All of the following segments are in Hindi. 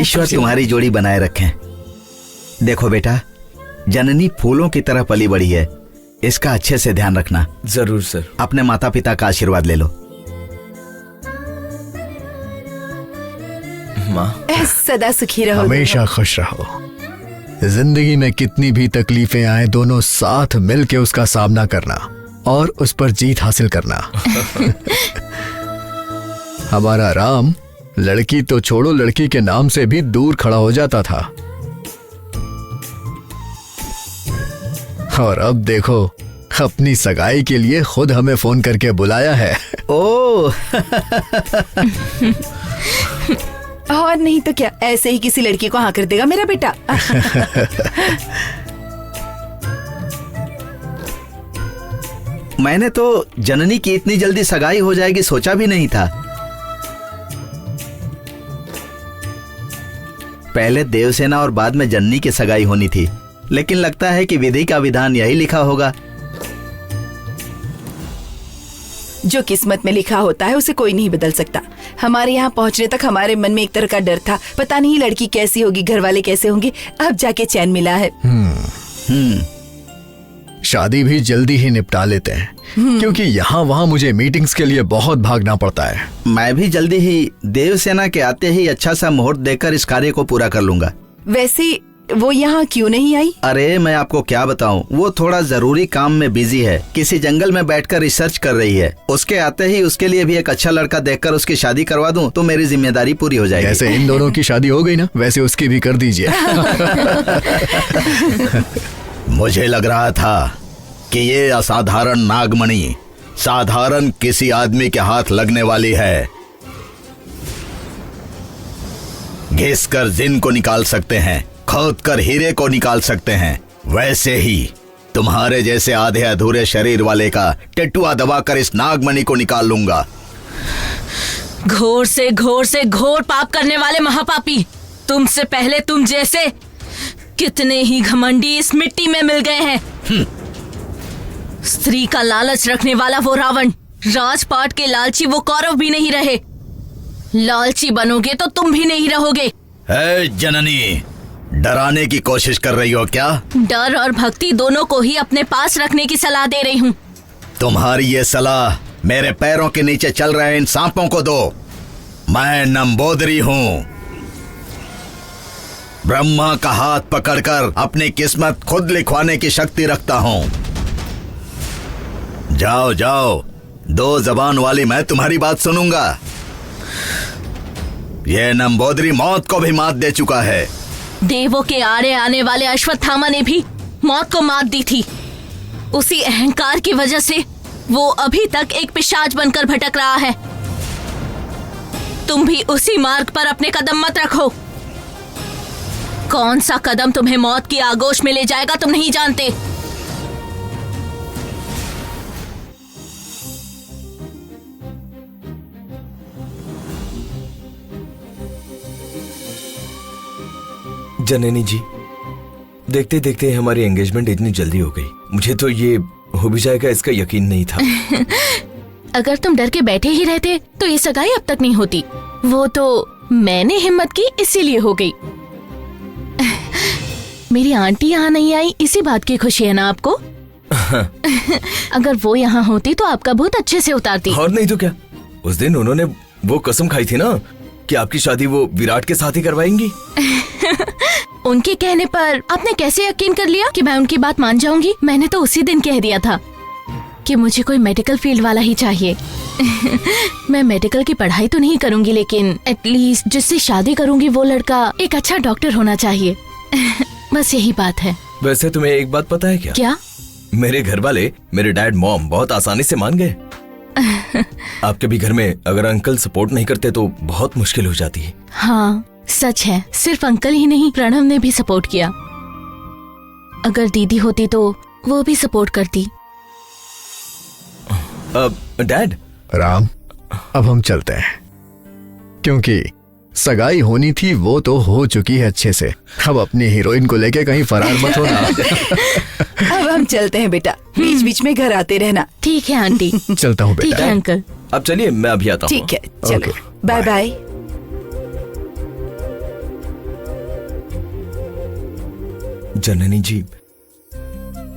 ईश्वर तुम्हारी जोड़ी बनाए रखें। देखो बेटा, जननी फूलों की तरह पली बड़ी है, इसका अच्छे से ध्यान रखना। जरूर सर। अपने माता पिता का आशीर्वाद ले लो। माँ, सदा सुखी रहो, हमेशा खुश रहो। जिंदगी में कितनी भी तकलीफें आए, दोनों साथ मिलके उसका सामना करना और उस पर जीत हासिल करना। हमारा राम लड़की तो छोड़ो, लड़की के नाम से भी दूर खड़ा हो जाता था, और अब देखो अपनी सगाई के लिए खुद हमें फोन करके बुलाया है। ओ और नहीं तो क्या, ऐसे ही किसी लड़की को हाँ कर देगा मेरा बेटा। मैंने तो जननी की इतनी जल्दी सगाई हो जाएगी सोचा भी नहीं था। पहले देवसेना और बाद में जननी की सगाई होनी थी, लेकिन लगता है कि विधि का विधान यही लिखा होगा। जो किस्मत में लिखा होता है उसे कोई नहीं बदल सकता। हमारे यहाँ पहुँचने तक हमारे मन में एक तरह का डर था, पता नहीं लड़की कैसी होगी, घर वाले कैसे होंगे। अब जाके चैन मिला है। शादी भी जल्दी ही निपटा लेते हैं, क्योंकि यहाँ वहाँ मुझे मीटिंग्स के लिए बहुत भागना पड़ता है। मैं भी जल्दी ही देवसेना के आते ही अच्छा सा मुहूर्त देकर इस कार्य को पूरा कर लूंगा। वैसे वो यहाँ क्यों नहीं आई? अरे मैं आपको क्या बताऊं, वो थोड़ा जरूरी काम में बिजी है, किसी जंगल में बैठकर रिसर्च कर रही है। उसके आते ही उसके लिए भी एक अच्छा लड़का देखकर उसकी शादी करवा दूं तो मेरी जिम्मेदारी पूरी हो जाएगी। जैसे इन दोनों की शादी हो गई ना, वैसे उसकी भी कर दीजिए। मुझे लग रहा था कि ये असाधारण नागमणि साधारण किसी आदमी के हाथ लगने वाली है। घिस कर जिन को निकाल सकते हैं, खोद कर हीरे को निकाल सकते हैं, वैसे ही तुम्हारे जैसे आधे अधूरे शरीर वाले का टेटुआ दबाकर इस नागमणि को निकाल लूंगा। घोर से घोर पाप करने वाले महापापी, तुमसे पहले तुम जैसे कितने ही घमंडी इस मिट्टी में मिल गए हैं। स्त्री का लालच रखने वाला वो रावण, राजपाट के लालची वो कौरव भी नहीं रहे। लालची बनोगे तो तुम भी नहीं रहोगे। जननी, डराने की कोशिश कर रही हो क्या? डर और भक्ति दोनों को ही अपने पास रखने की सलाह दे रही हूँ। तुम्हारी ये सलाह मेरे पैरों के नीचे चल रहे इन सांपों को दो। मैं नंबोदरी हूँ, ब्रह्मा का हाथ पकड़कर अपनी किस्मत खुद लिखवाने की शक्ति रखता हूँ। जाओ जाओ, दो जबान वाली मैं तुम्हारी बात सुनूंगा। ये नंबोदरी मौत को भी मात दे चुका है। देवों के आड़े आने वाले अश्वत्थामा ने भी मौत को मात दी थी। उसी अहंकार की वजह से वो अभी तक एक पिशाच बनकर भटक रहा है। तुम भी उसी मार्ग पर अपने कदम मत रखो। कौन सा कदम तुम्हें मौत की आगोश में ले जाएगा तुम नहीं जानते। जननी जी, देखते देखते हमारी एंगेजमेंट इतनी जल्दी हो गई। मुझे तो ये हो भी जाएगा इसका यकीन नहीं था। अगर तुम डर के बैठे ही रहते तो ये सगाई अब तक नहीं होती। वो तो मैंने हिम्मत की इसीलिए हो गई। मेरी आंटी यहाँ नहीं आई, इसी बात की खुशी है ना आपको? अगर वो यहाँ होती तो आपका भूत अच्छे से उतारती। और नहीं तो क्या, उस दिन उन्होंने वो कसम खाई थी ना कि आपकी शादी वो विराट के साथ ही करवाएंगी। उनके कहने पर आपने कैसे यकीन कर लिया कि मैं उनकी बात मान जाऊंगी? मैंने तो उसी दिन कह दिया था कि मुझे कोई मेडिकल फील्ड वाला ही चाहिए। मैं मेडिकल की पढ़ाई तो नहीं करूंगी, लेकिन एटलीस्ट जिससे शादी करूंगी वो लड़का एक अच्छा डॉक्टर होना चाहिए। बस यही बात है। वैसे तुम्हें एक बात पता है क्या? क्या? मेरे घर वाले, मेरे डैड मॉम बहुत आसानी से मान गए। आपके भी घर में अगर अंकल सपोर्ट नहीं करते तो बहुत मुश्किल हो जाती है। हाँ सच है, सिर्फ अंकल ही नहीं प्रणव ने भी सपोर्ट किया। अगर दीदी होती तो वो भी सपोर्ट करती। डैड। राम, अब हम चलते हैं, क्योंकि सगाई होनी थी वो तो हो चुकी है अच्छे से। अब अपनी हीरोइन को लेके कहीं फरार मत होना। अब हम चलते हैं बेटा, बीच बीच में घर आते रहना। ठीक है आंटी। चलता हूँ बेटा। ठीक है अंकल। अब चलिए मैं अभी आता हूँ। ठीक है, चलो बाय बाय। जननी जी,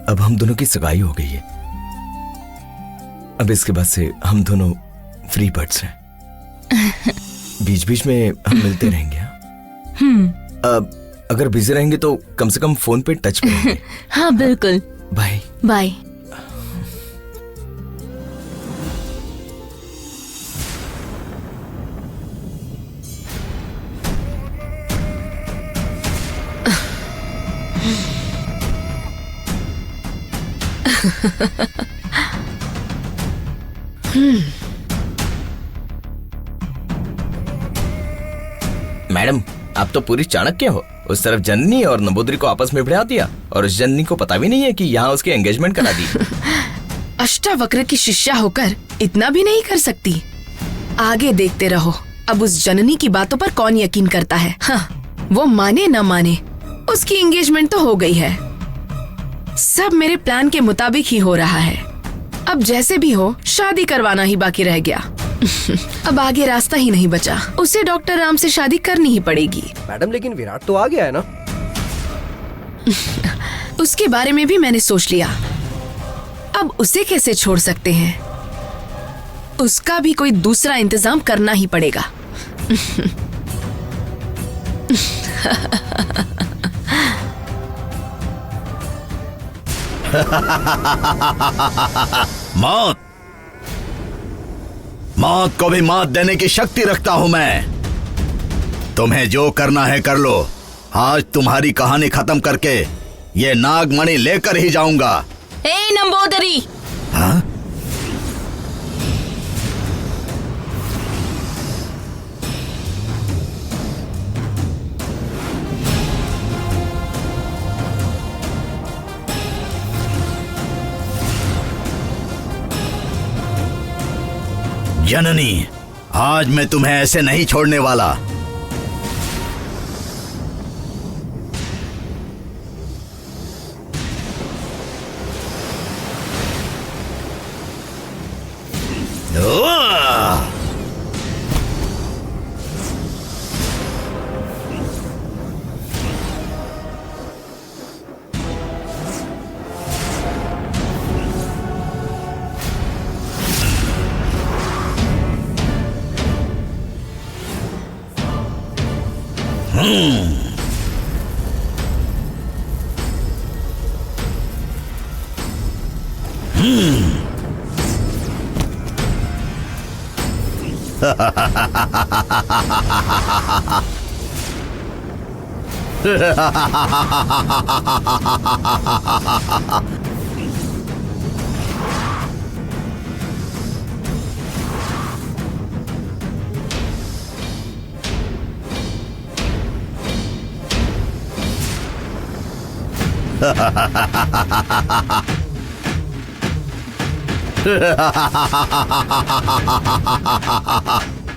अब हम दोनों की सगाई हो गई है। अब इसके बाद से हम दोनों फ्री बर्ड्स हैं। बीच बीच में हम मिलते रहेंगे। अब अगर बिजी रहेंगे तो कम से कम फोन पे टच पे रहेंगे। हाँ बिल्कुल। Bye bye. मैडम, आप तो पूरी चाणक्य हो। उस तरफ जननी और नंबूदरी को आपस में भिड़ा दिया और उस जननी को पता भी नहीं है कि यहाँ उसकी एंगेजमेंट करा दी। अष्टावक्र की शिष्या होकर इतना भी नहीं कर सकती। आगे देखते रहो, अब उस जननी की बातों पर कौन यकीन करता है। हाँ, वो माने न माने, उसकी एंगेजमेंट तो हो गई है। सब मेरे प्लान के मुताबिक ही हो रहा है। अब जैसे भी हो, शादी करवाना ही बाकी रह गया। अब आगे रास्ता ही नहीं बचा। उसे डॉक्टर राम से शादी करनी ही पड़ेगी। मैडम, लेकिन विराट तो आ गया है ना? उसके बारे में भी मैंने सोच लिया। अब उसे कैसे छोड़ सकते हैं? उसका भी कोई दूसरा इंतजाम करना ही पड़ेगा। मौत, मौत को भी मात देने की शक्ति रखता हूं मैं। तुम्हें जो करना है कर लो। आज तुम्हारी कहानी खत्म करके ये नागमणि लेकर ही जाऊंगा। ए नंबूदरी! हाँ? जननी, आज मैं तुम्हें ऐसे नहीं छोड़ने वाला।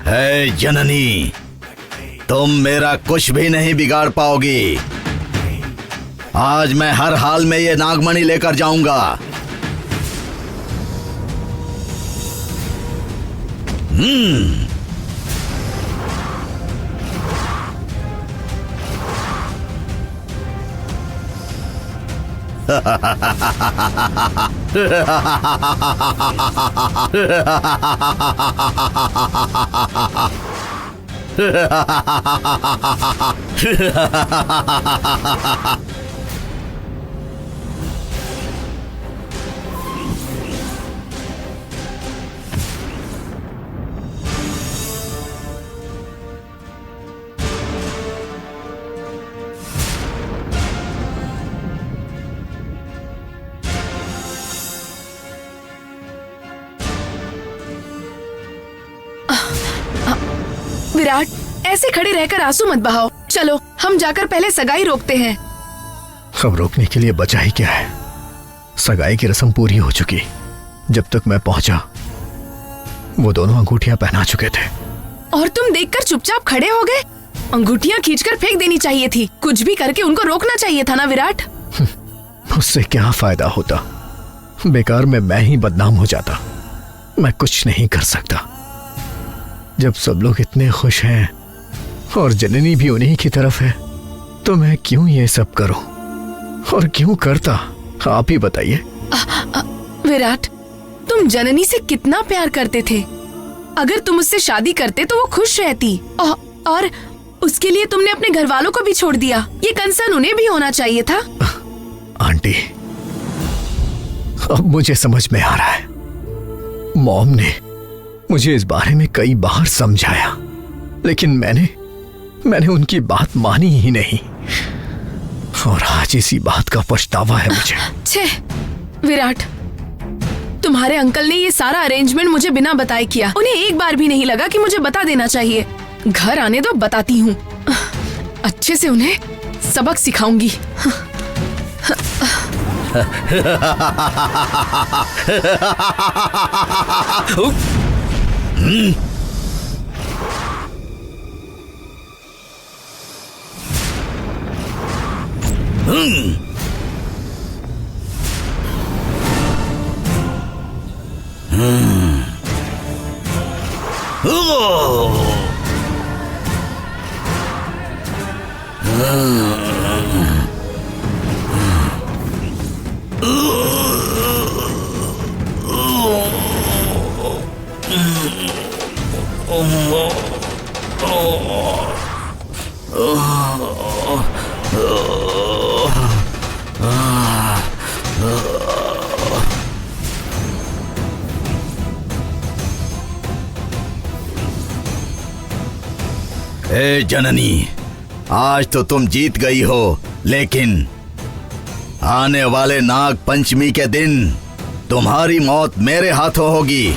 है जननी, तुम मेरा कुछ भी नहीं बिगाड़ पाओगी। आज मैं हर हाल में ये नागमणि लेकर जाऊंगा। विराट, ऐसे खड़े रहकर आंसू मत बहाओ। चलो हम जाकर पहले सगाई रोकते हैं। अब रोकने के लिए बचा ही क्या है? सगाई की रस्म पूरी हो चुकी। जब तक मैं पहुंचा वो दोनों अंगूठियां पहना चुके थे। और तुम देखकर चुपचाप खड़े हो गए? अंगूठियां खींचकर फेंक देनी चाहिए थी। कुछ भी करके उनको रोकना चाहिए था ना विराट। उससे क्या फायदा होता? बेकार में मैं ही बदनाम हो जाता। मैं कुछ नहीं कर सकता। जब सब लोग इतने खुश हैं और जननी भी उन्हीं की तरफ है, तो मैं क्यों ये सब करूं? और क्यों करता, आप ही बताइए। विराट, तुम जननी से कितना प्यार करते थे। अगर तुम उससे शादी करते तो वो खुश रहती, और उसके लिए तुमने अपने घर वालों को भी छोड़ दिया। ये कंसर्न उन्हें भी होना चाहिए था। आंटी, अब मुझे समझ में आ रहा है। मॉम ने मुझे इस बारे में कई बार समझाया, लेकिन मैंने उनकी बात मानी ही नहीं, और आज इसी बात का पछतावा है मुझे। छे विराट, तुम्हारे अंकल ने ये सारा अरेंजमेंट मुझे बिना बताए किया। उन्हें एक बार भी नहीं लगा कि मुझे बता देना चाहिए। घर आने दो, बताती हूँ। अच्छे से उन्हें सबक सिखाऊंगी। ए जननी, आज तो तुम जीत गई हो, लेकिन आने वाले नाग पंचमी के दिन तुम्हारी मौत मेरे हाथों होगी।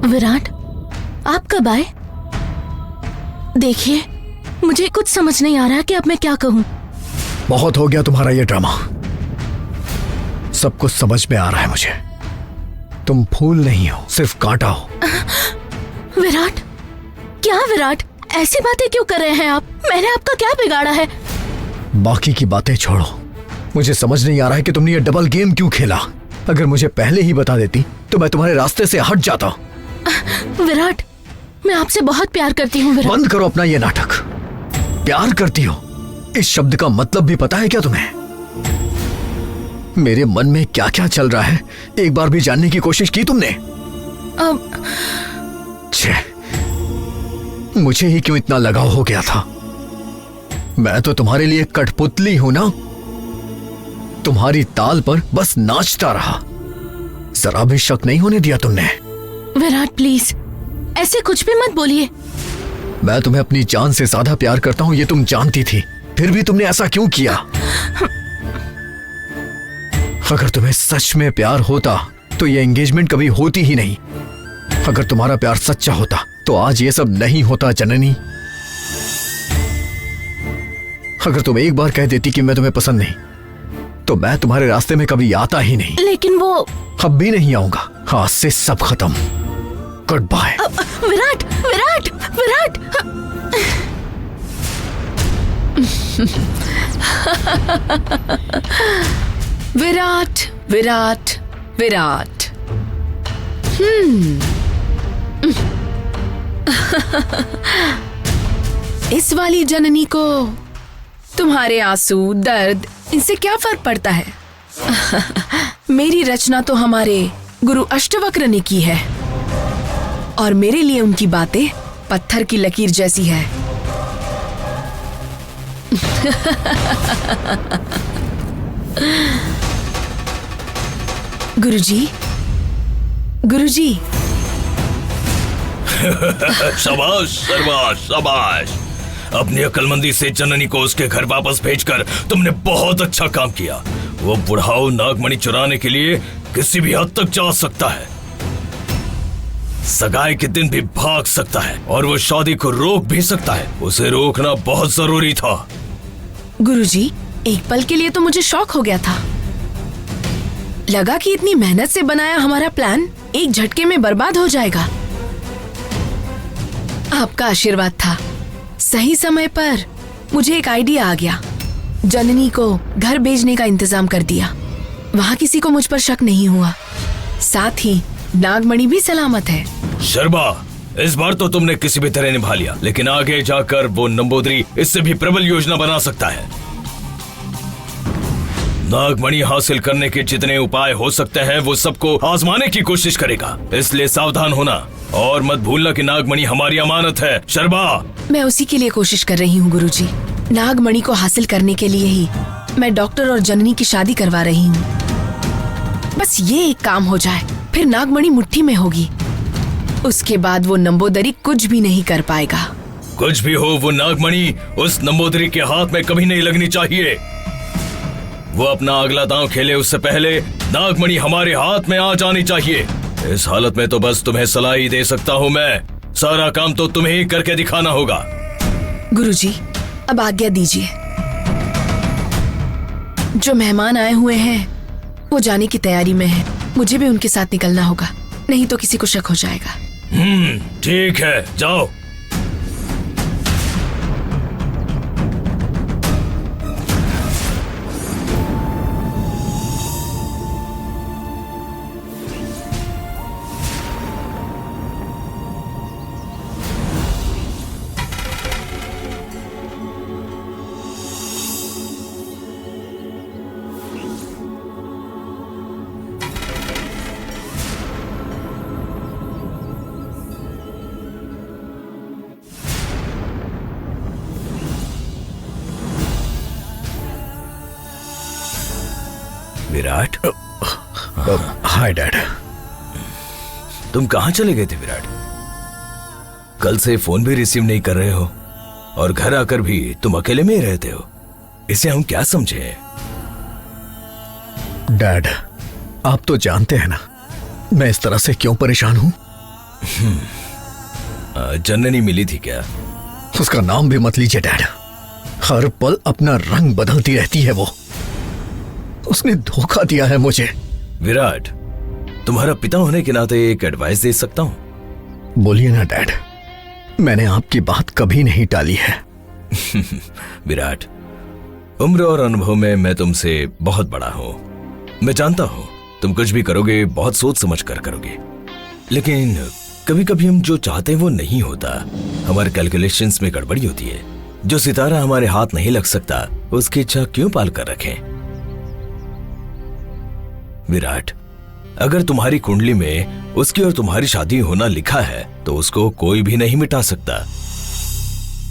विराट, आप कब आए? देखिए, मुझे कुछ समझ नहीं आ रहा कि अब मैं क्या कहूँ। बहुत हो गया तुम्हारा ये ड्रामा। सब कुछ समझ में आ रहा है मुझे। तुम फूल नहीं हो, सिर्फ कांटा हो। विराट, क्या विराट, ऐसी बातें क्यों कर रहे हैं आप? मैंने आपका क्या बिगाड़ा है? बाकी की बातें छोड़ो, मुझे समझ नहीं आ रहा है कि तुमने ये डबल गेम क्यों खेला। अगर मुझे पहले ही बता देती तो मैं तुम्हारे रास्ते से हट जाता। विराट, मैं आपसे बहुत प्यार करती हूँ। विराट, बंद करो अपना ये नाटक। प्यार करती हो, इस शब्द का मतलब भी पता है क्या तुम्हें? मेरे मन में क्या क्या चल रहा है एक बार भी जानने की कोशिश की तुमने? छे, मुझे ही क्यों इतना लगाव हो गया था। मैं तो तुम्हारे लिए कठपुतली हूं ना, तुम्हारी ताल पर बस नाचता रहा। जरा भी शक नहीं होने दिया तुमने। विराट प्लीज, ऐसे कुछ भी मत बोलिए। मैं तुम्हें अपनी जान से ज्यादा प्यार करता हूं, ये तुम जानती थी, फिर भी तुमने ऐसा क्यों किया? अगर तुम्हें सच में प्यार होता तो ये एंगेजमेंट कभी होती ही नहीं। अगर तुम्हारा प्यार सच्चा होता तो आज ये सब नहीं होता जननी। अगर तुम एक बार कह देती कि मैं तुम्हें पसंद नहीं, तो मैं तुम्हारे रास्ते में कभी आता ही नहीं। लेकिन वो अब भी नहीं आऊंगा। आज से सब खत्म। Good bye. विराट, विराट, विराट। विराट, विराट, विराट। इस वाली जननी को तुम्हारे आंसू, दर्द, इनसे क्या फर्क पड़ता है? मेरी रचना तो हमारे गुरु अष्टवक्र ने की है, और मेरे लिए उनकी बातें पत्थर की लकीर जैसी है। गुरुजी, गुरुजी, शाबाश शाबाश शाबाश। अपनी अक्लमंदी से जननी को उसके घर वापस भेजकर तुमने बहुत अच्छा काम किया। वो बुढ़ाऊ नागमणि चुराने के लिए किसी भी हद तक जा सकता है, सगाई के दिन भी भाग सकता है और वो शादी को रोक भी सकता है। उसे रोकना बहुत जरूरी था। गुरुजी, एक पल के लिए तो मुझे शौक हो गया था। लगा कि इतनी मेहनत से बनाया हमारा प्लान एक झटके में बर्बाद हो जाएगा। आपका आशीर्वाद था। सही समय पर मुझे एक आइडिया आ गया। जननी को घर भेजने का इंतजाम कर दिया। वहाँ किसी को मुझ पर शक नहीं हुआ। साथ ही नागमणि भी सलामत है। शर्मा, इस बार तो तुमने किसी भी तरह निभा लिया, लेकिन आगे जाकर वो नंबूदरी इससे भी प्रबल योजना बना सकता है। नागमणि हासिल करने के जितने उपाय हो सकते हैं वो सबको आजमाने की कोशिश करेगा, इसलिए सावधान होना और मत भूलना कि नागमणि हमारी अमानत है। शर्मा, मैं उसी के लिए कोशिश कर रही हूँ गुरुजी। नागमणि को हासिल करने के लिए ही मैं डॉक्टर और जननी की शादी करवा रही हूँ। बस ये एक काम हो जाए, फिर नागमणि मुट्ठी में होगी। उसके बाद वो नंबोदरी कुछ भी नहीं कर पाएगा। कुछ भी हो, वो नागमणि उस नंबोदरी के हाथ में कभी नहीं लगनी चाहिए। वो अपना अगला दांव खेले उससे पहले नागमणि हमारे हाथ में आ जानी चाहिए। इस हालत में तो बस तुम्हें सलाह ही दे सकता हूँ मैं। सारा काम तो तुम्हें ही करके दिखाना होगा। गुरुजी, अब आज्ञा दीजिए। जो मेहमान आए हुए हैं वो जाने की तैयारी में है। मुझे भी उनके साथ निकलना होगा, नहीं तो किसी को शक हो जाएगा। ठीक है, जाओ। Virat, hi dad. तुम कहाँ चले गए थे विराट? कल से फोन भी रिसीव नहीं कर रहे हो और घर आकर भी तुम अकेले में ही रहते हो। इसे हम क्या समझे? डैड, आप तो जानते हैं ना मैं इस तरह से क्यों परेशान हूं। जननी मिली थी क्या? उसका नाम भी मत लीजिए डैड। हर पल अपना रंग बदलती रहती है वो। उसने धोखा दिया है मुझे। विराट, तुम्हारा पिता होने के नाते एक एडवाइस दे सकता हूं? बोलिए ना डैड, मैंने आपकी बात कभी नहीं टाली है। विराट, उम्र और अनुभव में मैं तुमसे बहुत बड़ा हूं। मैं जानता हूं तुम कुछ भी करोगे बहुत सोच समझ कर करोगे, लेकिन कभी कभी हम जो चाहते हैं वो नहीं होता। हमारे कैलकुलेशंस में गड़बड़ी होती है। जो सितारा हमारे हाथ नहीं लग सकता उसकी इच्छा क्यों पाल कर रखें? विराट, अगर तुम्हारी कुंडली में उसकी और तुम्हारी शादी होना लिखा है तो उसको कोई भी नहीं मिटा सकता।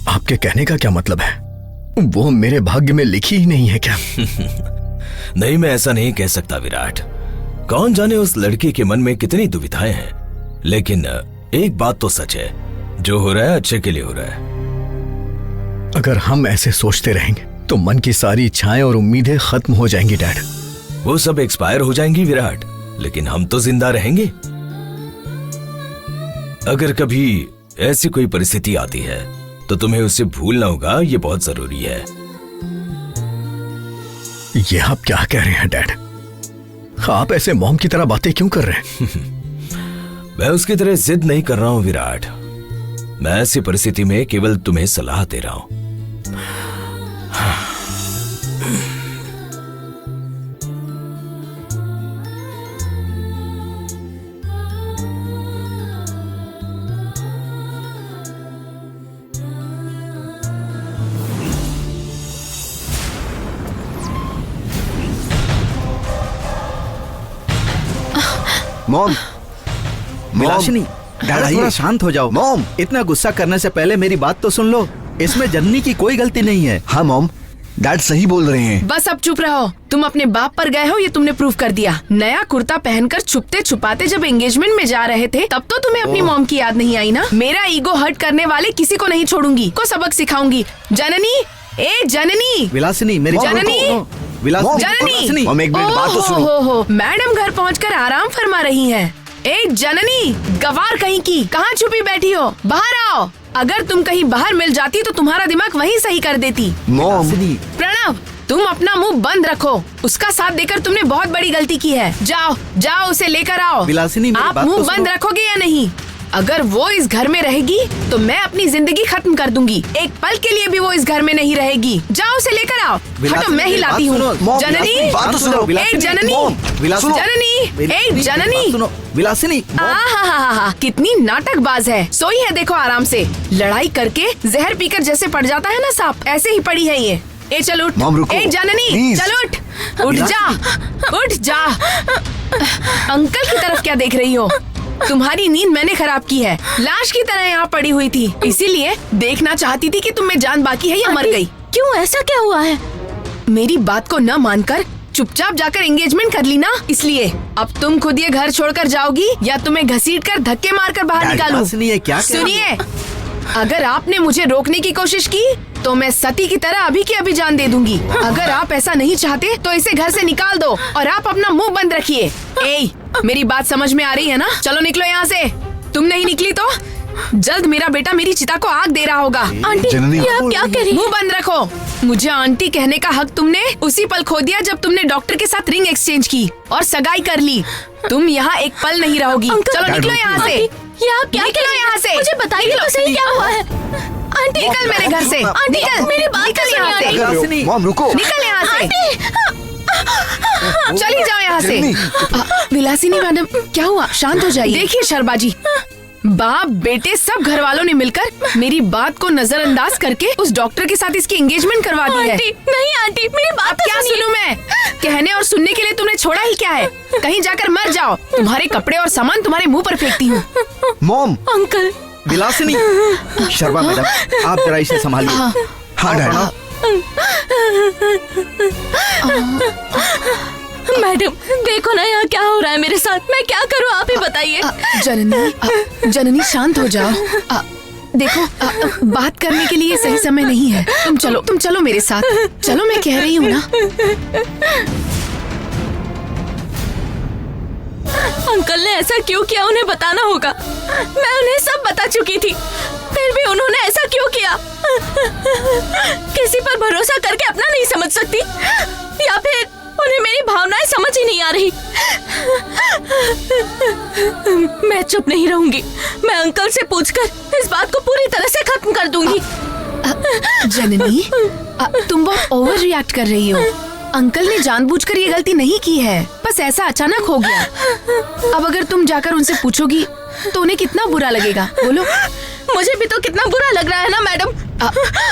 आपके कहने का क्या मतलब है? वो मेरे भाग्य में लिखी ही नहीं है क्या? नहीं, मैं ऐसा नहीं कह सकता विराट। कौन जाने उस लड़की के मन में कितनी दुविधाएं हैं, लेकिन एक बात तो सच है, जो हो रहा है अच्छे के लिए हो रहा है। अगर हम ऐसे सोचते रहेंगे तो मन की सारी इच्छाएं और उम्मीदें खत्म हो जाएंगी डैड। वो सब एक्सपायर हो जाएंगी विराट, लेकिन हम तो जिंदा रहेंगे। अगर कभी ऐसी कोई परिस्थिति आती है तो तुम्हें उसे भूलना होगा, ये बहुत जरूरी है। ये आप क्या कह रहे हैं डैड? आप ऐसे मॉम की तरह बातें क्यों कर रहे हैं? मैं उसकी तरह जिद नहीं कर रहा हूं विराट। मैं ऐसी परिस्थिति में केवल तुम्हें सलाह दे रहा हूं। मॉम, विलासिनी, डैड थोड़ा शांत हो जाओ। मॉम, इतना गुस्सा करने से पहले मेरी बात तो सुन लो। इसमें जननी की कोई गलती नहीं है। हाँ मॉम, डैड सही बोल रहे हैं। बस अब चुप रहो। तुम अपने बाप पर गए हो, ये तुमने प्रूव कर दिया। नया कुर्ता पहनकर छुपते छुपाते जब एंगेजमेंट में जा रहे थे, तब तो तुम्हें अपनी मॉम की याद नहीं आई ना। मेरा ईगो हर्ट करने वाले किसी को नहीं छोड़ूंगी, को सबक सिखाऊंगी। जननी, ए जननी, विलासिनी मेरी जननी, विलासिनी मॉम एक मिनट बात तो सुनो। हो मैडम घर पहुंचकर आराम फरमा रही हैं। ए जननी, गवार कहीं की, कहाँ छुपी बैठी हो? बाहर आओ। अगर तुम कहीं बाहर मिल जाती तो तुम्हारा दिमाग वहीं सही कर देती। मॉम प्रणव, तुम अपना मुंह बंद रखो। उसका साथ देकर तुमने बहुत बड़ी गलती की है। जाओ जाओ, उसे लेकर आओ। विलासिनी, मेरी आप बात मुंह तो बंद सुनो। रखोगे या नहीं? अगर वो इस घर में रहेगी तो मैं अपनी जिंदगी खत्म कर दूंगी। एक पल के लिए भी वो इस घर में नहीं रहेगी। जाओ उसे लेकर आओ। हटो, मैं ही लाती हूँ। जननी, बात तो सुनो। ए जननी, जननी, ए जननी, विलासिनी आहा, कितनी नाटकबाज है। सोई है देखो आराम से। लड़ाई करके जहर पीकर जैसे पड़ जाता है ना सांप, ऐसे ही पड़ी है ये। ए चलो उठ। मॉम, रुको। ए जननी, Please। चलो उठ, उठ जा, उठ जा। अंकल की तरफ क्या देख रही हो? तुम्हारी नींद मैंने खराब की है। लाश की तरह यहाँ पड़ी हुई थी, इसीलिए देखना चाहती थी कि तुम में जान बाकी है या मर गई। क्यों, ऐसा क्या हुआ है? मेरी बात को न मानकर चुपचाप जाकर एंगेजमेंट कर ली ना, इसलिए अब तुम खुद ये घर छोड़कर जाओगी या तुम्हें घसीटकर धक्के मारकर बाहर निकालूं? विलासिनी ये क्या कह रही सुनिए, अगर आपने मुझे रोकने की कोशिश की तो मैं सती की तरह अभी की अभी जान दे दूंगी। अगर आप ऐसा नहीं चाहते तो इसे घर से निकाल दो और आप अपना मुंह बंद रखिए। ए, मेरी बात समझ में आ रही है ना? चलो निकलो यहाँ से। तुम नहीं निकली तो जल्द मेरा बेटा मेरी चिता को आग दे रहा होगा। आंटी, जननी। ये आप क्या कह रही हैं? मुंह बंद रखो। मुझे आंटी कहने का हक तुमने उसी पल खो दिया जब तुमने डॉक्टर के साथ रिंग एक्सचेंज की और सगाई कर ली। तुम यहाँ एक पल नहीं रहोगी। अंकल, चलो निकलो यहाँ से। ये आप क्या निकलो कह रही हैं? यहाँ से। मुझे बताइए तो सही क्या हुआ है? आंटी, निकल मेरे घर से। आंटी, निकल, मेरी बात निकल तो यहाँ सुनिए, से। आंटी। विलासिनी मॉम रुको। निकल यहाँ से। आंटी, चली जाओ यहाँ से। जननी। विलासिनी मैडम, क्या हुआ? शांत हो जाइए। देखिए शर्बाजी, बाप बेटे सब घर वालों ने मिलकर मेरी बात को नजरअंदाज करके उस डॉक्टर के साथ इसकी एंगेजमेंट करवा दी है। आंटी, नहीं आंटी, मेरी बात तो क्या सुनिए। सुनूं मैं? कहने और सुनने के लिए तुमने छोड़ा ही क्या है? कहीं जाकर मर जाओ। तुम्हारे कपड़े और सामान तुम्हारे मुंह पर फेंकती हूँ। Mom uncle, Vilasini Sharma madam आप जरा इसे संभालिए। हाँ डैड। मैडम देखो ना यहाँ क्या हो रहा है मेरे साथ। मैं क्या करूँ, आप ही बताइए। जननी शांत हो जाओ। देखो, बात करने के लिए सही समय नहीं है। तुम चलो मेरे साथ। चलो, मैं कह रही हूँ ना। अंकल ने ऐसा क्यों किया, उन्हें बताना होगा। मैं उन्हें सब बता चुकी थी, फिर भी उन्होंने ऐसा क्यों किया? किसी पर भरोसा करके अपना नहीं समझ सकती, या फिर उन्हें मेरी भावनाएं समझ ही नहीं आ रही। मैं चुप नहीं रहूंगी। मैं अंकल से पूछकर इस बात को पूरी तरह से खत्म कर दूंगी। जननी, तुम बहुत ओवर रिएक्ट कर रही हो। अंकल ने जानबूझकर ये गलती नहीं की है, बस ऐसा अचानक हो गया। अब अगर तुम जाकर उनसे पूछोगी तो उन्हें कितना बुरा लगेगा, बोलो? मुझे भी तो कितना बुरा लग रहा है ना मैडम।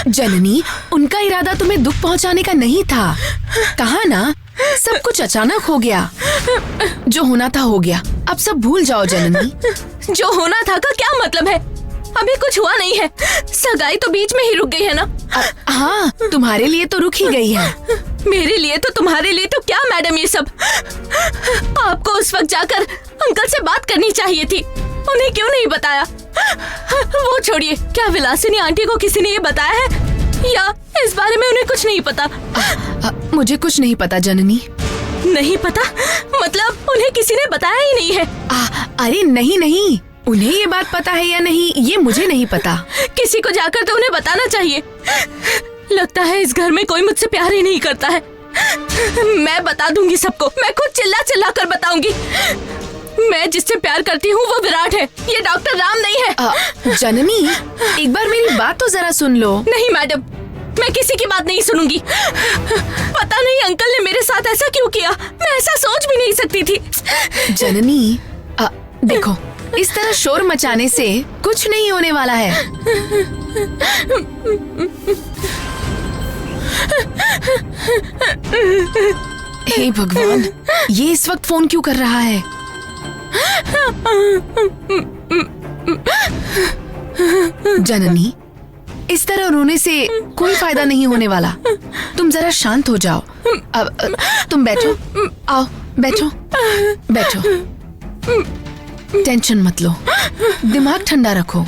जननी, उनका इरादा तुम्हें दुख पहुंचाने का नहीं था। कहा ना, सब कुछ अचानक हो गया। जो होना था हो गया, अब सब भूल जाओ जननी। जो होना था का क्या मतलब है? अभी कुछ हुआ नहीं है। सगाई तो बीच में ही रुक गई है ना। हाँ, तुम्हारे लिए तो रुक ही गई है। मेरे लिए तो, तुम्हारे लिए तो क्या मैडम ये सब? आपको उस वक्त जाकर अंकल से बात करनी चाहिए थी। उन्हें क्यों नहीं बताया? वो छोड़िए, क्या विलासिनी आंटी को किसी ने ये बताया है या इस बारे में उन्हें कुछ नहीं पता? मुझे कुछ नहीं पता जननी। नहीं पता मतलब उन्हें किसी ने बताया ही नहीं है? अरे नहीं, उन्हें ये बात पता है या नहीं ये मुझे नहीं पता। किसी को जाकर तो उन्हें बताना चाहिए। लगता है इस घर में कोई मुझसे प्यार ही नहीं करता है। मैं बता दूंगी सबको। मैं खुद चिल्ला चिल्ला कर बताऊंगी। मैं जिससे प्यार करती हूँ वो विराट है, ये डॉक्टर राम नहीं है। जननी, एक बार मेरी बात तो जरा सुन लो। नहीं मैडम, मैं किसी की बात नहीं सुनूंगी। पता नहीं अंकल ने मेरे साथ ऐसा क्यों किया। मैं ऐसा सोच भी नहीं सकती थी। जननी, देखो, इस तरह शोर मचाने से कुछ नहीं होने वाला है। हे भगवान, ये इस वक्त फोन क्यों कर रहा है? जननी, इस तरह रोने से कोई फायदा नहीं होने वाला। तुम जरा शांत हो जाओ। अब तुम बैठो, आओ बैठो बैठो। टेंशन मत लो, दिमाग ठंडा रखो।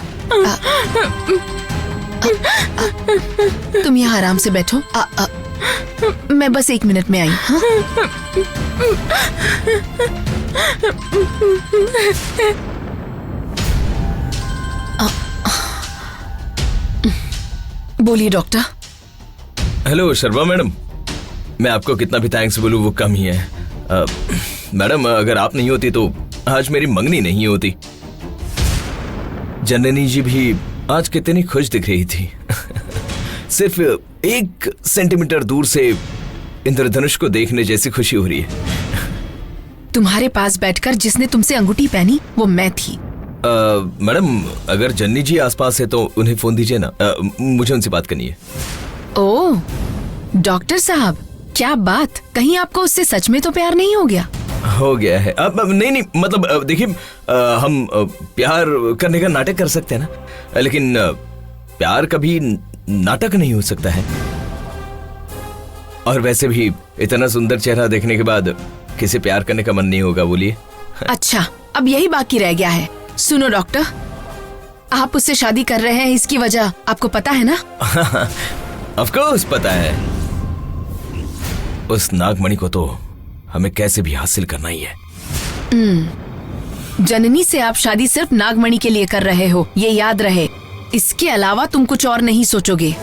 तुम यहाँ आराम से बैठो। मैं बस 1 मिनट में आई। हाँ? बोलिए डॉक्टर। हेलो शर्मा मैडम, मैं आपको कितना भी थैंक्स बोलूं वो कम ही है। मैडम, अगर आप नहीं होती तो आज मेरी मंगनी नहीं होती। जननी जी भी आज कितनी खुश दिख रही थी। सिर्फ 1 सेंटीमीटर दूर से इंद्रधनुष को देखने जैसी खुशी हो रही है। तुम्हारे पास बैठकर जिसने तुमसे अंगूठी पहनी वो मैं थी। मैडम, अगर जन्नी जी आसपास है तो उन्हें फोन दीजिए ना। मुझे उनसे बात करनी है। ओह डॉक्टर साहब, क्या बात, कहीं आपको उससे सच में तो प्यार नहीं हो गया? हो गया है। अब नहीं मतलब देखिए, हम प्यार करने का नाटक कर सकते हैं ना, लेकिन प्यार कभी नाटक नहीं हो सकता है। और वैसे भी इतना सुंदर चेहरा देखने के बाद किसे प्यार करने का मन नहीं होगा, बोलिए। अच्छा, अब यही बाकी रह गया है। सुनो डॉक्टर, आप उससे शादी कर रहे हैं, इसकी वजह आपको पता है ना? ऑफ कोर्स पता है। उस नागमणि को तो हमें कैसे भी हासिल करना ही है। जननी से आप शादी सिर्फ नागमणि के लिए कर रहे हो, ये याद रहे। इसके अलावा तुम कुछ और नहीं सोचोगे।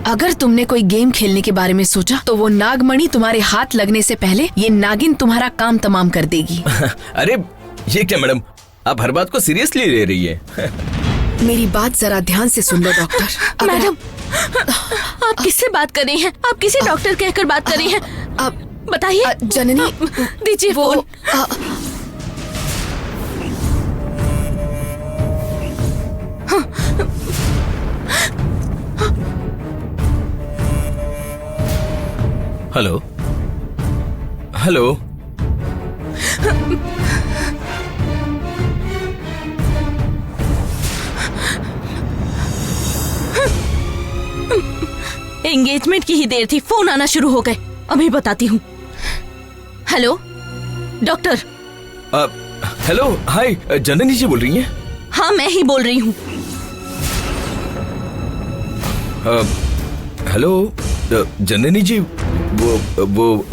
अगर तुमने कोई गेम खेलने के बारे में सोचा तो वो नागमणि तुम्हारे हाथ लगने से पहले ये नागिन तुम्हारा काम तमाम कर देगी। अरे ये क्या मैडम, आप हर बात को सीरियसली ले रही है। मेरी बात जरा ध्यान से सुन लो डॉक्टर। मैडम, आप किससे बात कर रही हैं? आप किसे डॉक्टर कहकर बात कर रही हैं? अब बताइए। जननी, दीजिए फोन। Hello hello. एंगेजमेंट की ही देर थी, फोन आना शुरू हो गए। अभी बताती हूँ। Hello doctor. हेलो, हाय, जननी जी बोल रही हैं? हाँ, मैं ही बोल रही हूँ। हेलो जननी जी, वो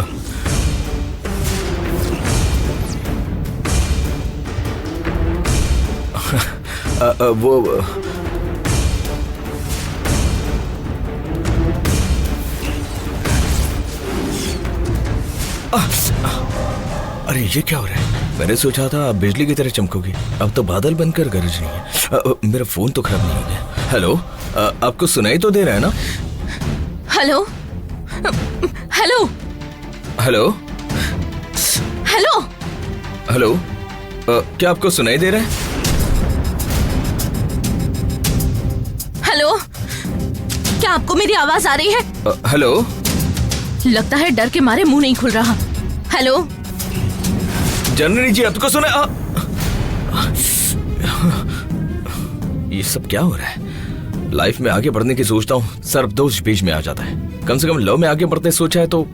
अरे ये क्या हो रहा है? मैंने सोचा था आप बिजली की तरह चमकोगी, अब तो बादल बनकर गरज रही है। मेरा फोन तो खराब नहीं हो गया। हेलो, आपको सुनाई तो दे रहा है ना? Hello hello hello hello hello, क्या आपको सुनाई दे रहा है? हेलो, क्या आपको मेरी आवाज आ रही है? हेलो। लगता है डर के मारे मुंह नहीं खुल रहा। हेलो जननी जी, आपको सुना? ये सब क्या हो रहा है? लाइफ में आगे बढ़ने की सोचता हूँ, सर्वदोष बीच में आ जाता है। कम से कम लव में आगे बढ़ते सोचा है तो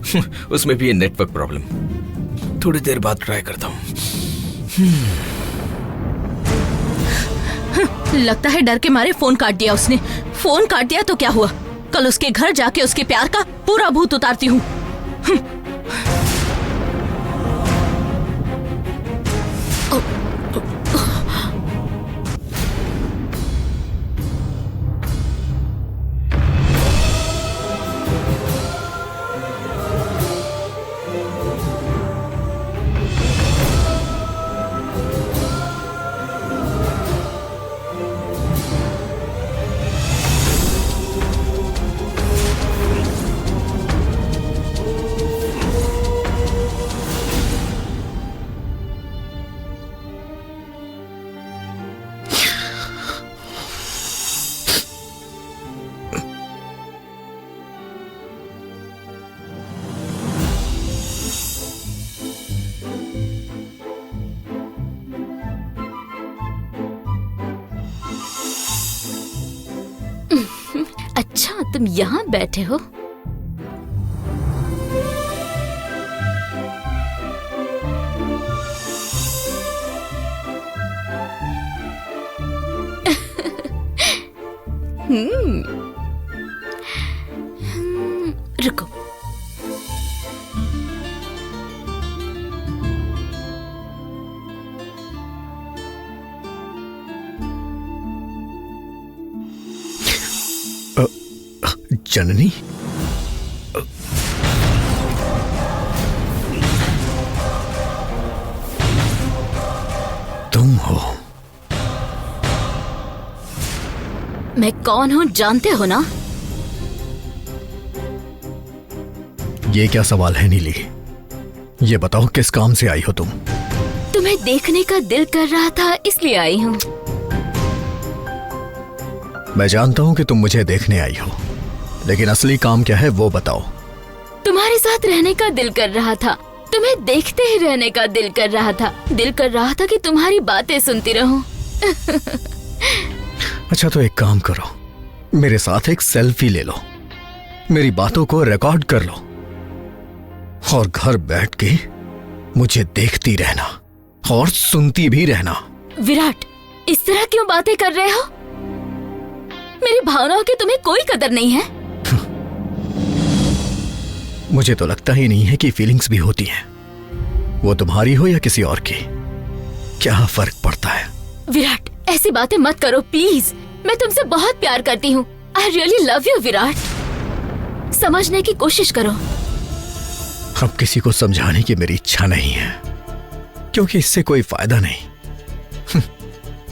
उसमें भी ये नेटवर्क प्रॉब्लम। थोड़ी देर बाद ट्राई करता हूँ। लगता है डर के मारे फोन काट दिया उसने। फोन काट दिया तो क्या हुआ, कल उसके घर जाके उसके प्यार का पूरा भूत उतारती हूँ। तुम यहाँ बैठे हो? रुको। जननी, तुम हो? मैं कौन हूँ जानते हो ना? ये क्या सवाल है नीली? ये बताओ किस काम से आई हो तुम? तुम्हें देखने का दिल कर रहा था इसलिए आई हूँ। मैं जानता हूँ कि तुम मुझे देखने आई हो, लेकिन असली काम क्या है वो बताओ। तुम्हारे साथ रहने का दिल कर रहा था, तुम्हें देखते ही रहने का दिल कर रहा था, दिल कर रहा था कि तुम्हारी बातें सुनती रहूं। अच्छा तो एक काम करो, मेरे साथ एक सेल्फी ले लो, मेरी बातों को रिकॉर्ड कर लो और घर बैठ के मुझे देखती रहना और सुनती भी रहना। विराट, इस तरह क्यों बातें कर रहे हो? मेरी भावनाओं की तुम्हें कोई कदर नहीं है। मुझे तो लगता ही नहीं है कि फीलिंग्स भी होती हैं, वो तुम्हारी हो या किसी और की, क्या फर्क पड़ता है? विराट, ऐसी बातें मत करो प्लीज। मैं तुमसे बहुत प्यार करती हूँ। I really love you Virat. समझने की कोशिश करो। अब किसी को समझाने की मेरी इच्छा नहीं है, क्योंकि इससे कोई फायदा नहीं।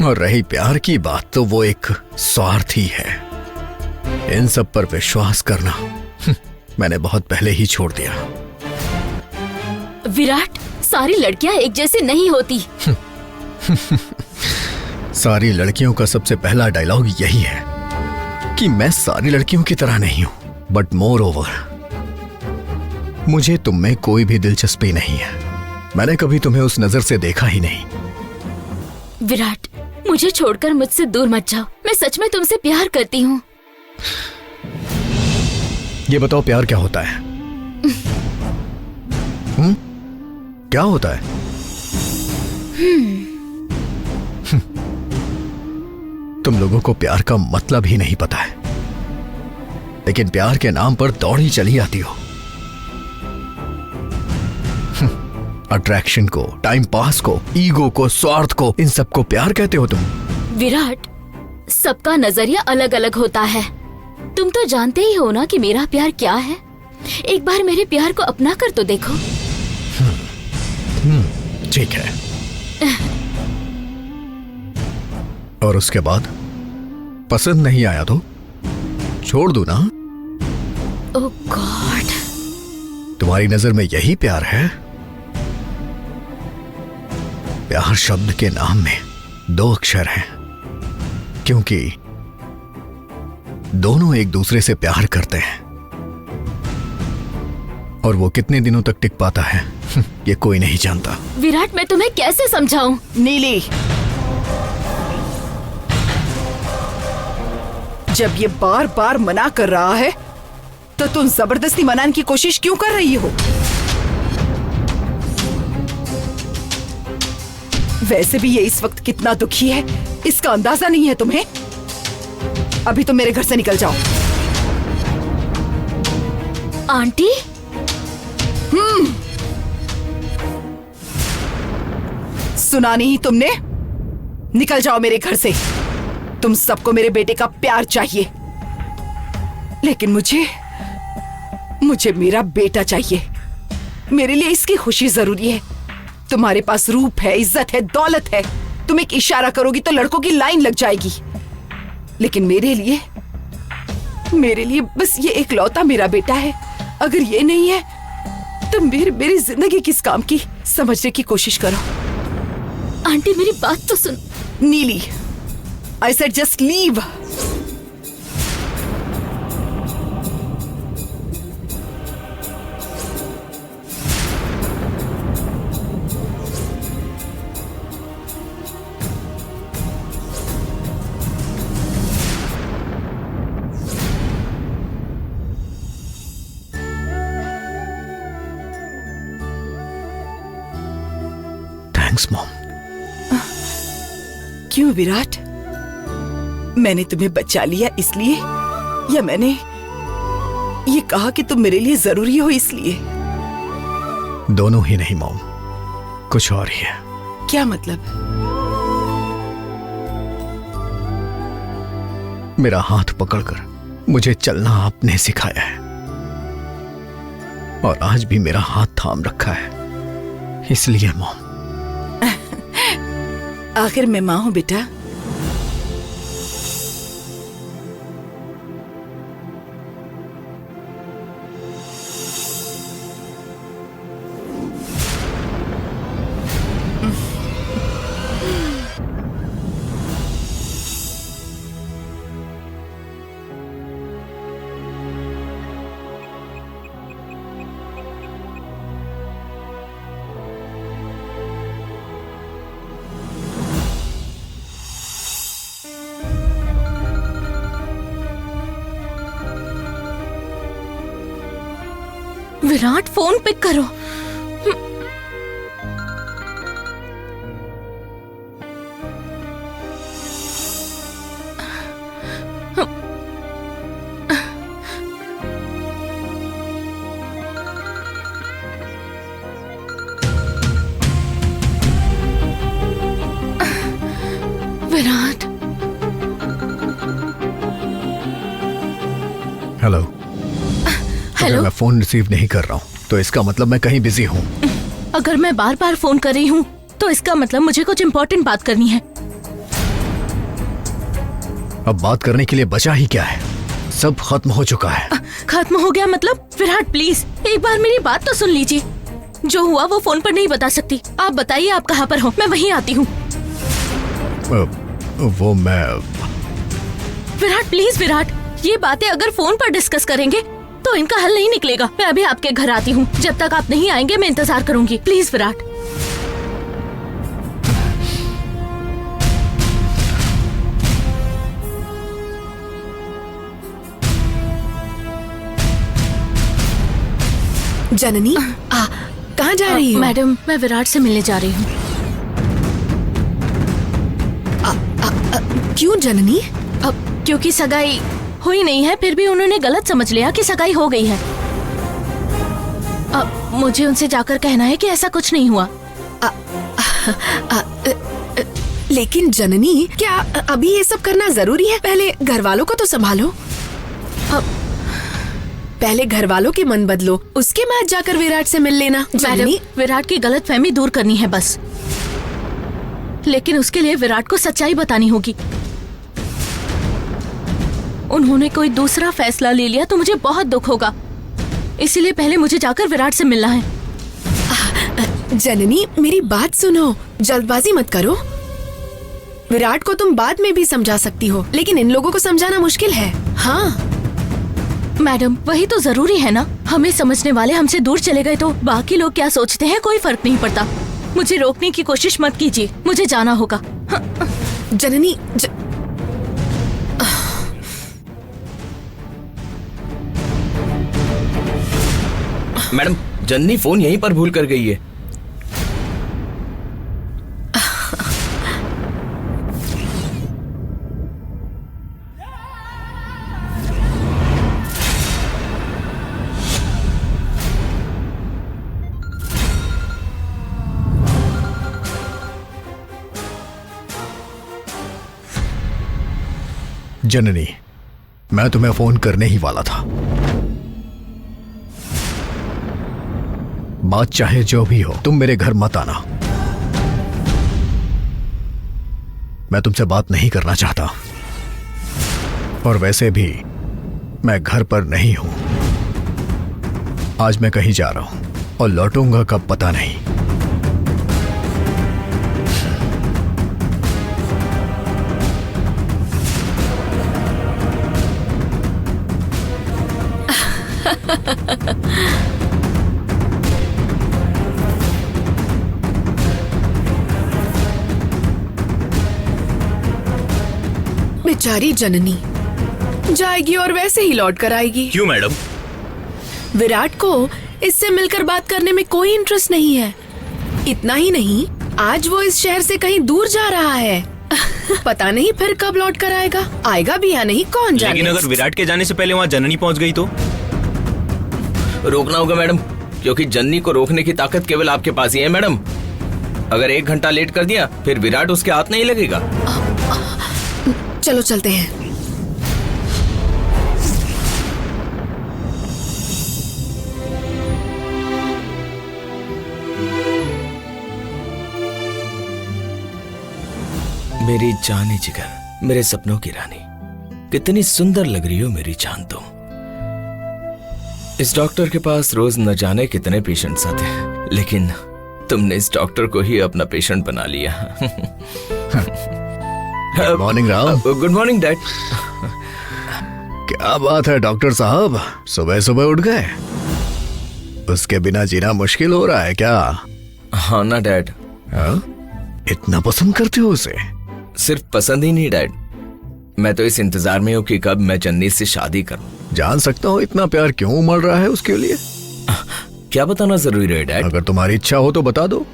और रही प्यार की बात, तो वो एक स्वार्थ ही है। इन सब पर विश्वास करना मैंने बहुत पहले ही छोड़ दिया। विराट, सारी लड़कियां एक जैसी नहीं होती। सारी लड़कियों का सबसे पहला डायलॉग यही है कि मैं सारी लड़कियों की तरह नहीं हूं, बट मोर ओवर मुझे तुम में कोई भी दिलचस्पी नहीं है। मैंने कभी तुम्हें उस नजर से देखा ही नहीं। विराट, मुझे छोड़कर मुझसे दूर मत जाओ। मैं सच में तुमसे प्यार करती हूँ। ये बताओ प्यार क्या होता है? क्या होता है? तुम लोगों को प्यार का मतलब ही नहीं पता है, लेकिन प्यार के नाम पर दौड़ी चली आती हो। अट्रैक्शन को, टाइम पास को, ईगो को, स्वार्थ को, इन सबको प्यार कहते हो तुम? विराट, सबका नजरिया अलग अलग होता है। तुम तो जानते ही हो ना कि मेरा प्यार क्या है। एक बार मेरे प्यार को अपना कर तो देखो। ठीक है। और उसके बाद पसंद नहीं आया तो छोड़ दूं ना? ओह गॉड, तुम्हारी नजर में यही प्यार है? प्यार शब्द के नाम में 2 अक्षर हैं, क्योंकि दोनों एक दूसरे से प्यार करते हैं। और वो कितने दिनों तक टिक पाता है ये कोई नहीं जानता। विराट, मैं तुम्हें कैसे समझाऊं? नीली, जब ये बार बार मना कर रहा है तो तुम जबरदस्ती मनाने की कोशिश क्यों कर रही हो? वैसे भी ये इस वक्त कितना दुखी है इसका अंदाजा नहीं है तुम्हें। अभी तुम मेरे घर से निकल जाओ। आंटी, सुना नहीं तुमने? निकल जाओ मेरे घर से। तुम सबको मेरे बेटे का प्यार चाहिए, लेकिन मुझे मेरा बेटा चाहिए। मेरे लिए इसकी खुशी जरूरी है। तुम्हारे पास रूप है, इज्जत है, दौलत है। तुम एक इशारा करोगी तो लड़कों की लाइन लग जाएगी, लेकिन मेरे लिए बस ये एकलौता मेरा बेटा है। अगर ये नहीं है तो मेरी जिंदगी किस काम की? समझने की कोशिश करो। आंटी मेरी बात तो सुन। नीली, I said just leave. Thanks mom. क्यों विराट? मैंने तुम्हें बचा लिया इसलिए, या मैंने ये कहा कि तुम मेरे लिए जरूरी हो इसलिए? दोनों ही नहीं मॉम, कुछ और ही है। क्या मतलब? मेरा हाथ पकड़कर मुझे चलना आपने सिखाया है, और आज भी मेरा हाथ थाम रखा है, इसलिए मॉम। आखिर मैं मां हूं बेटा। विराट, फोन पिक करो। विराट। हेलो। हेलो। मैं फोन रिसीव नहीं कर रहा हूँ तो इसका मतलब मैं कहीं बिजी हूँ। अगर मैं बार बार फोन कर रही हूँ तो इसका मतलब मुझे कुछ इम्पोर्टेंट बात करनी है। अब बात करने के लिए बचा ही क्या है? सब खत्म हो चुका है। खत्म हो गया मतलब? विराट प्लीज एक बार मेरी बात तो सुन लीजिए। जो हुआ वो फोन पर नहीं बता सकती। आप बताइए आप कहाँ पर हो, मैं वहीं आती हूँ। वो मैं विराट प्लीज विराट, ये बातें अगर फोन पर डिस्कस करेंगे तो इनका हल नहीं निकलेगा। मैं अभी आपके घर आती हूँ, जब तक आप नहीं आएंगे मैं इंतजार करूंगी। प्लीज विराट। जननी, कहाँ जा रही हो? मैडम, मैं विराट से मिलने जा रही हूँ। क्यों जननी? क्योंकि सगाई हुई नहीं है, फिर भी उन्होंने गलत समझ लिया कि सगाई हो गई है। मुझे उनसे जाकर कहना है कि ऐसा कुछ नहीं हुआ। लेकिन जननी, क्या अभी ये सब करना जरूरी है? पहले घर वालों को तो संभालो। पहले घर वालों के मन बदलो, उसके बाद जाकर विराट से मिल लेना। जननी, विराट की गलतफहमी दूर करनी है बस, लेकिन उसके लिए विराट को सच्चाई बतानी होगी। उन्होंने कोई दूसरा फैसला ले लिया तो मुझे बहुत दुख होगा, इसीलिए पहले मुझे जाकर विराट से मिलना है। जननी, मेरी बात सुनो, जल्दबाजी मत करो। विराट को तुम बाद में भी समझा सकती हो, लेकिन इन लोगों को समझाना मुश्किल है। हाँ मैडम, वही तो जरूरी है ना। हमें समझने वाले हमसे दूर चले गए तो बाकी लोग क्या सोचते हैं कोई फर्क नहीं पड़ता। मुझे रोकने की कोशिश मत कीजिए, मुझे जाना होगा। जननी, मैडम, जन्नी फोन यहीं पर भूल कर गई है। जननी, मैं तुम्हें फोन करने ही वाला था। बात चाहे जो भी हो, तुम मेरे घर मत आना। मैं तुमसे बात नहीं करना चाहता, और वैसे भी मैं घर पर नहीं हूं। आज मैं कहीं जा रहा हूं और लौटूंगा कब पता नहीं। बेचारी जननी जाएगी और वैसे ही लौट कर आएगी। क्यों मैडम? विराट को इससे मिलकर बात करने में कोई इंटरेस्ट नहीं है। इतना ही नहीं, आज वो इस शहर से कहीं दूर जा रहा है। पता नहीं फिर कब लौट कर आएगा, आएगा भी या नहीं कौन जाने। लेकिन अगर विराट के जाने से पहले वहाँ जननी पहुँच गई तो? रोकना होगा मैडम, क्योंकि जननी को रोकने की ताकत केवल आपके पास ही है मैडम। अगर 1 घंटा लेट कर दिया फिर विराट उसके हाथ नहीं लगेगा। चलो चलते हैं। मेरी जानी जिगर, मेरे सपनों की रानी, कितनी सुंदर लग रही हो मेरी जान तुम। इस डॉक्टर के पास रोज न जाने कितने पेशेंट्स आते हैं, लेकिन तुमने इस डॉक्टर को ही अपना पेशेंट बना लिया। Good morning Ram. Good morning dad. क्या बात है डॉक्टर साहब, सुबह सुबह उठ गए? उसके बिना जीना मुश्किल हो रहा है क्या? हाँ ना डैड। हाँ? इतना पसंद करते हो उसे? सिर्फ पसंद ही नहीं डैड, मैं तो इस इंतजार में हूँ कि कब मैं जन्नी से शादी करूं। जान सकता हूँ इतना प्यार क्यों उमड़ रहा है उसके लिए? क्या बताना जरूरी है डैड? अगर तुम्हारी इच्छा हो तो बता दो।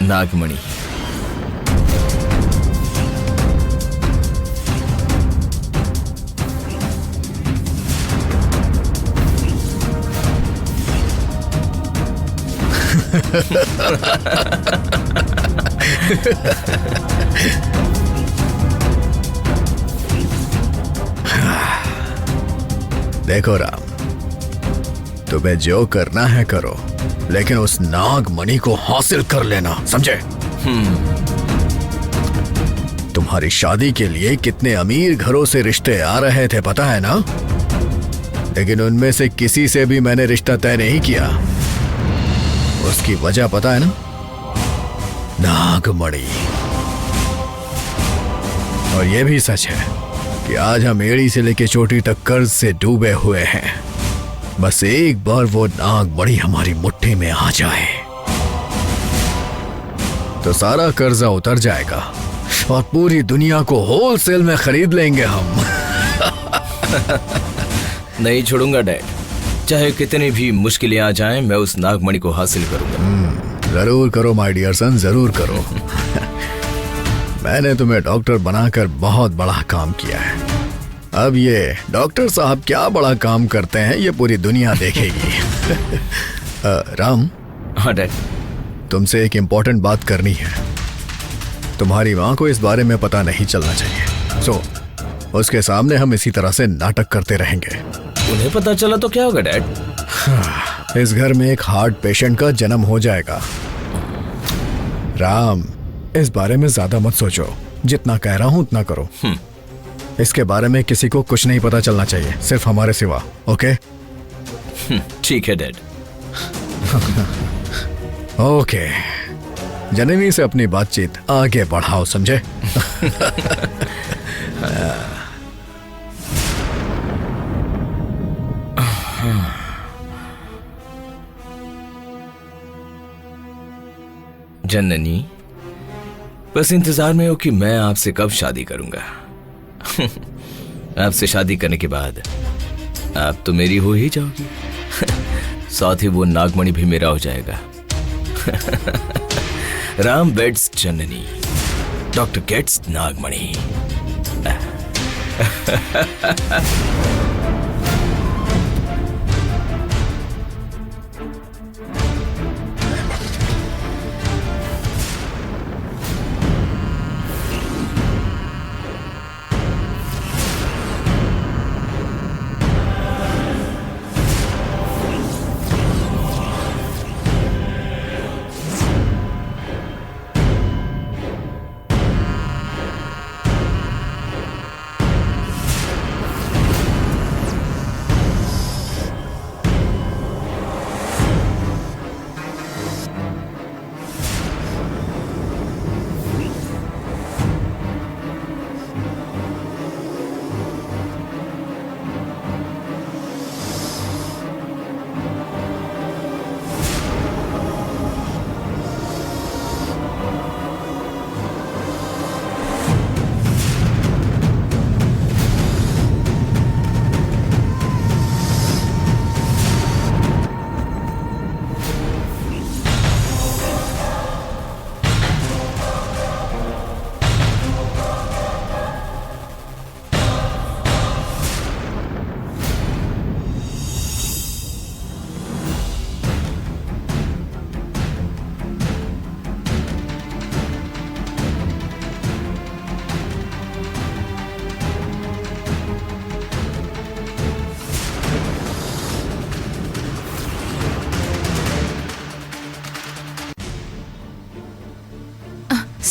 नागमणि। देखो राम, तुम्हें जो करना है करो, लेकिन उस नागमणि को हासिल कर लेना, समझे? तुम्हारी शादी के लिए कितने अमीर घरों से रिश्ते आ रहे थे पता है ना? लेकिन उनमें से किसी से भी मैंने रिश्ता तय नहीं किया। उसकी वजह पता है ना? नागमणि। और यह भी सच है कि आज हम एड़ी से लेकर चोटी तक कर्ज से डूबे हुए हैं। बस एक बार वो नागमणि हमारी मुट्ठी में आ जाए तो सारा कर्जा उतर जाएगा और पूरी दुनिया को होलसेल में खरीद लेंगे हम। नहीं छोड़ूंगा डैड, चाहे कितनी भी मुश्किलें आ जाएं, मैं उस नागमणि को हासिल करूंगा। जरूर करो माय डियर सन, जरूर करो। मैंने तुम्हें डॉक्टर बनाकर बहुत बड़ा काम किया है। अब ये डॉक्टर साहब क्या बड़ा काम करते हैं ये पूरी दुनिया देखेगी। राम। हाँ डैड। तुमसे एक इम्पोर्टेंट बात करनी है। तुम्हारी माँ को इस बारे में पता नहीं चलना चाहिए। सो उसके सामने हम इसी तरह से नाटक करते रहेंगे। उन्हें पता चला तो क्या होगा डैड? इस घर में एक हार्ट पेशेंट का जन्म हो जाएगा। राम, इस बारे में ज्यादा मत सोचो, जितना कह रहा हूं उतना करो। इसके बारे में किसी को कुछ नहीं पता चलना चाहिए, सिर्फ हमारे सिवा। ओके? ठीक है डैड। ओके, जननी से अपनी बातचीत आगे बढ़ाओ, समझे? जननी, बस इंतजार में हो कि मैं आपसे कब शादी करूंगा। आपसे शादी करने के बाद आप तो मेरी हो ही जाओगी, साथ ही वो नागमणि भी मेरा हो जाएगा। राम वेड्स जननी, डॉक्टर गेट्स नागमणि।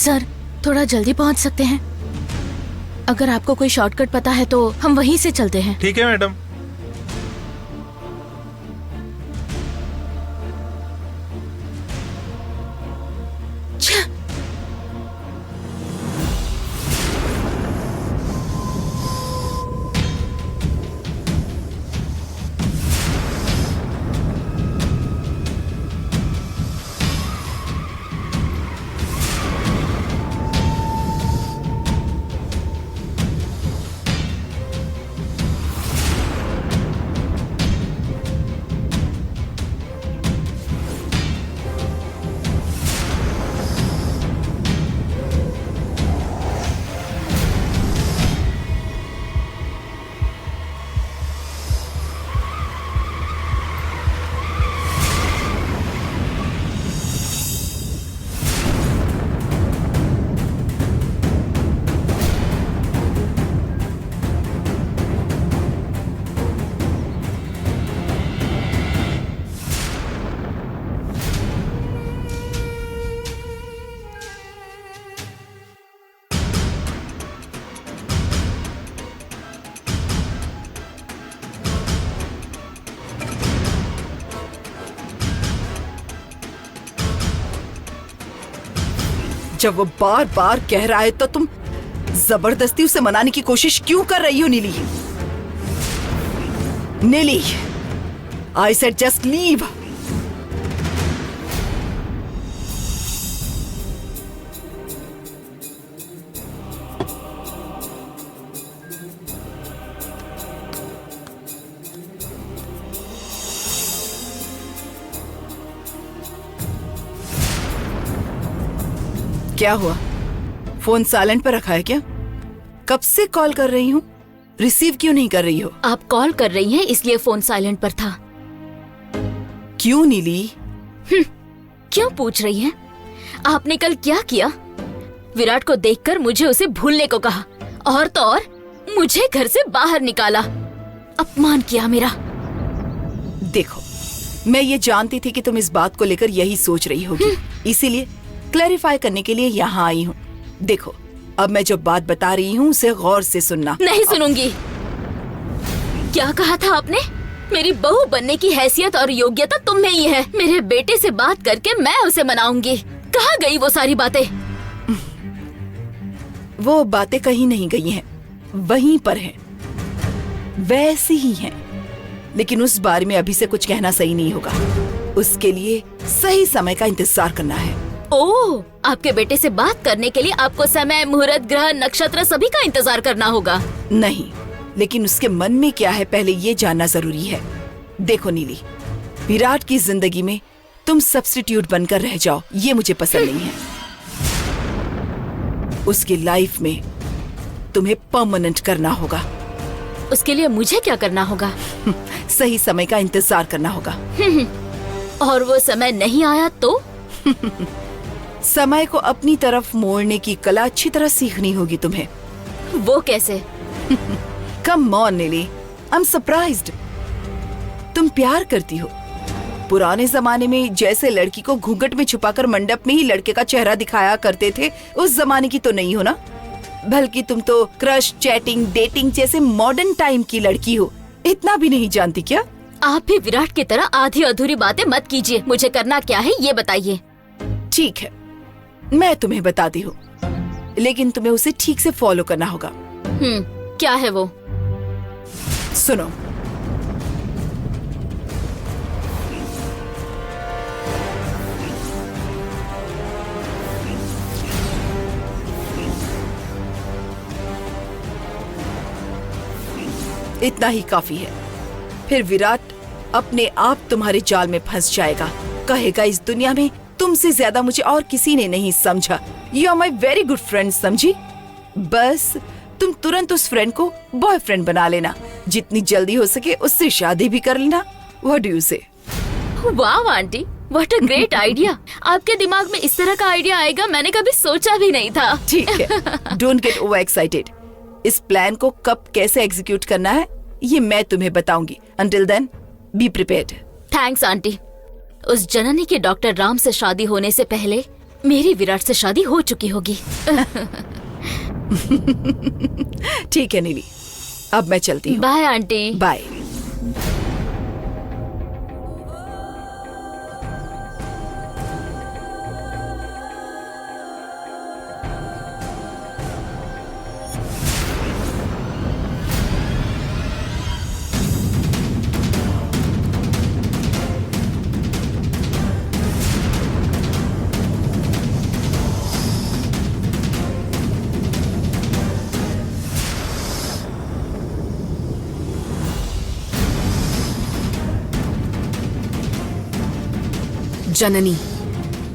सर, थोड़ा जल्दी पहुंच सकते हैं? अगर आपको कोई शॉर्टकट पता है तो हम वहीं से चलते हैं। ठीक है मैडम। जब वो बार बार कह रहा है तो तुम जबरदस्ती उसे मनाने की कोशिश क्यों कर रही हो नीली? नीली, आई सेड जस्ट लीव। क्या हुआ? फोन साइलेंट पर रखा है क्या? कब से कॉल कर रही हूँ, रिसीव क्यों नहीं कर रही हो? आप कॉल कर रही हैं इसलिए फोन साइलेंट पर था। क्यों नीली? क्यों पूछ रही हैं? आपने कल क्या किया? विराट को देखकर मुझे उसे भूलने को कहा और तो और मुझे घर से बाहर निकाला, अपमान किया मेरा। देखो, मैं ये जानती थी कि तुम इस बात को लेकर यही सोच रही होगी, इसीलिए क्लैरिफाई करने के लिए यहाँ आई हूँ। देखो, अब मैं जो बात बता रही हूँ उसे गौर से सुनना। नहीं सुनूंगी। क्या कहा था आपने? मेरी बहू बनने की हैसियत और योग्यता तुम में ही है। मेरे बेटे से बात करके मैं उसे मनाऊंगी। कहाँ गई वो सारी बातें? वो बातें कहीं नहीं गई हैं, वहीं पर हैं, वैसी ही हैं। लेकिन उस बारे में अभी से कुछ कहना सही नहीं होगा। उसके लिए सही समय का इंतजार करना है। ओह, आपके बेटे से बात करने के लिए आपको समय, मुहूर्त, ग्रह, नक्षत्र सभी का इंतजार करना होगा। नहीं, लेकिन उसके मन में क्या है पहले ये जानना जरूरी है। देखो नीली, विराट की जिंदगी में तुम सब्स्टिट्यूट बनकर रह जाओ, ये मुझे पसंद नहीं है। उसकी लाइफ में तुम्हें परमानेंट करना होगा। उसके लिए मुझे क्या करना होगा? सही समय का इंतजार करना होगा। और वो समय नहीं आया तो? समय को अपनी तरफ मोड़ने की कला अच्छी तरह सीखनी होगी तुम्हें। वो कैसे? कम ऑन नीली, आई एम सरप्राइज्ड। तुम प्यार करती हो। पुराने जमाने में जैसे लड़की को घूंघट में छुपाकर मंडप में ही लड़के का चेहरा दिखाया करते थे, उस जमाने की तो नहीं हो ना। बल्कि तुम तो क्रश, चैटिंग, डेटिंग जैसे मॉडर्न टाइम की लड़की हो। इतना भी नहीं जानती क्या? आप भी विराट की तरह आधी अधूरी बातें मत कीजिए। मुझे करना क्या है ये बताइए। ठीक है, मैं तुम्हें बताती हूँ, लेकिन तुम्हें उसे ठीक से फॉलो करना होगा। क्या है वो? सुनो, इतना ही काफी है। फिर विराट अपने आप तुम्हारे जाल में फंस जाएगा। कहेगा इस दुनिया में तुमसे ज्यादा मुझे और किसी ने नहीं समझा। You are my very good friend, समझी? बस तुम तुरंत उस फ्रेंड को बॉयफ्रेंड बना लेना। जितनी जल्दी हो सके उससे शादी भी कर लेना। व्हाट डू यू से? वाह aunty, what a great idea. आपके दिमाग में इस तरह का आइडिया आएगा मैंने कभी सोचा भी नहीं था। ठीक है, डोंट गेट ओवर एक्साइटेड। इस प्लान को कब कैसे एग्जीक्यूट करना है ये मैं तुम्हें बताऊंगी। Until then be prepared. Thanks aunty. उस जननी के डॉक्टर राम से शादी होने से पहले मेरी विराट से शादी हो चुकी होगी। ठीक है नीली, अब मैं चलती हूँ। Bye aunty. बाय। जननी,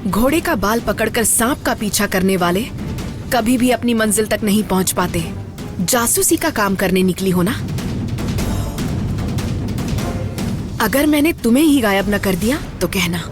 घोड़े का बाल पकड़कर सांप का पीछा करने वाले कभी भी अपनी मंजिल तक नहीं पहुंच पाते। जासूसी का काम करने निकली हो ना? अगर मैंने तुम्हें ही गायब न कर दिया तो कहना।